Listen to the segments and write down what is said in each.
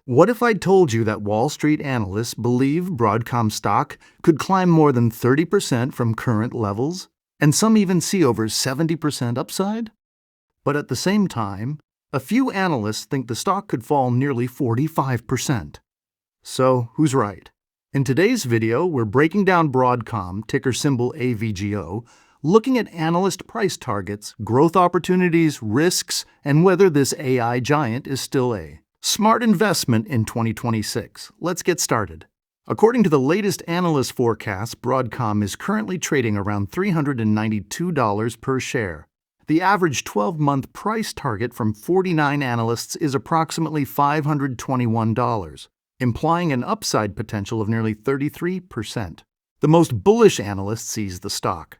What if I told you that Wall Street analysts believe Broadcom stock could climb more than 30% from current levels, and some even see over 70% upside? But at the same time, a few analysts think the stock could fall nearly 45%. So, who's right? In today's video, we're breaking down Broadcom, ticker symbol AVGO, looking at analyst price targets, growth opportunities, risks, and whether this AI giant is still a smart investment in 2026. Let's get started. According to the latest analyst forecast, Broadcom is currently trading around $392 per share. The average 12-month price target from 49 analysts is approximately $521, implying an upside potential of nearly 33%. The most bullish analyst sees the stock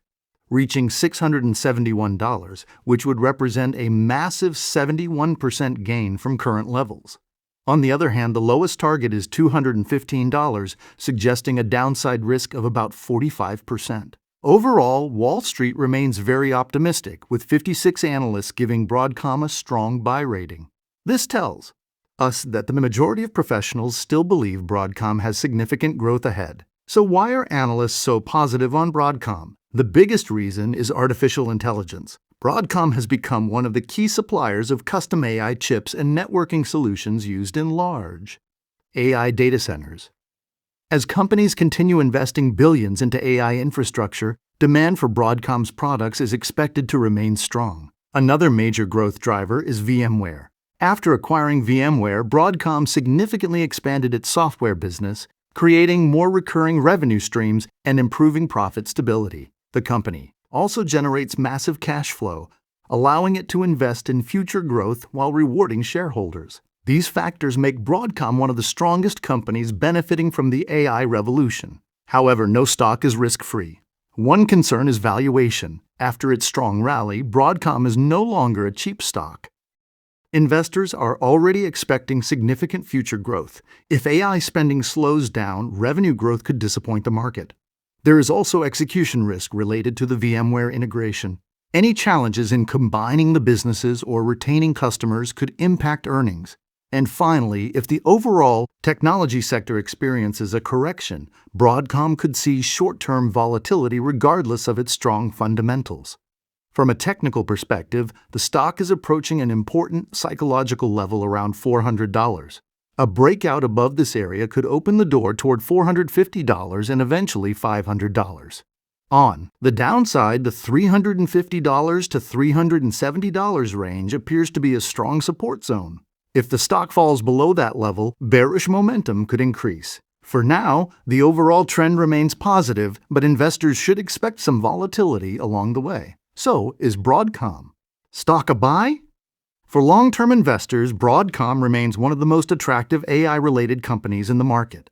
reaching $671, which would represent a massive 71% gain from current levels. On the other hand, the lowest target is $215, suggesting a downside risk of about 45%. Overall, Wall Street remains very optimistic, with 56 analysts giving Broadcom a strong buy rating. This tells us that the majority of professionals still believe Broadcom has significant growth ahead. So why are analysts so positive on Broadcom? The biggest reason is artificial intelligence. Broadcom has become one of the key suppliers of custom AI chips and networking solutions used in large AI data centers. As companies continue investing billions into AI infrastructure, demand for Broadcom's products is expected to remain strong. Another major growth driver is VMware. After acquiring VMware, Broadcom significantly expanded its software business, creating more recurring revenue streams and improving profit stability. The company also generates massive cash flow, allowing it to invest in future growth while rewarding shareholders. These factors make Broadcom one of the strongest companies benefiting from the AI revolution. However, no stock is risk-free. One concern is valuation. After its strong rally, Broadcom is no longer a cheap stock. Investors are already expecting significant future growth. If AI spending slows down, revenue growth could disappoint the market. There is also execution risk related to the VMware integration. Any challenges in combining the businesses or retaining customers could impact earnings. And finally, if the overall technology sector experiences a correction, Broadcom could see short-term volatility regardless of its strong fundamentals. From a technical perspective, the stock is approaching an important psychological level around $400. A breakout above this area could open the door toward $450 and eventually $500. On the downside, the $350 to $370 range appears to be a strong support zone. If the stock falls below that level, bearish momentum could increase. For now, the overall trend remains positive, but investors should expect some volatility along the way. So, is Broadcom stock a buy? For long-term investors, Broadcom remains one of the most attractive AI-related companies in the market.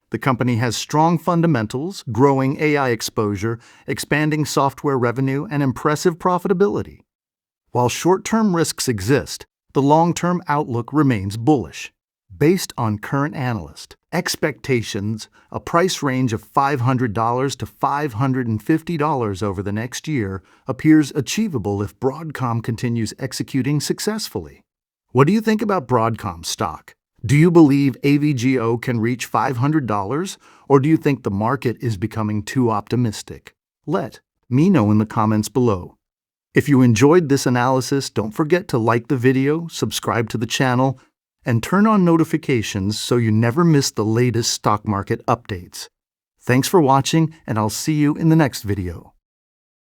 The company has strong fundamentals, growing AI exposure, expanding software revenue, and impressive profitability. While short-term risks exist, the long-term outlook remains bullish. Based on current analyst expectations, a price range of $500 to $550 over the next year appears achievable if Broadcom continues executing successfully. What do you think about Broadcom stock? Do you believe AVGO can reach $500, or do you think the market is becoming too optimistic? Let me know in the comments below. If you enjoyed this analysis, don't forget to like the video, subscribe to the channel, and turn on notifications so you never miss the latest stock market updates. Thanks for watching, and I'll see you in the next video.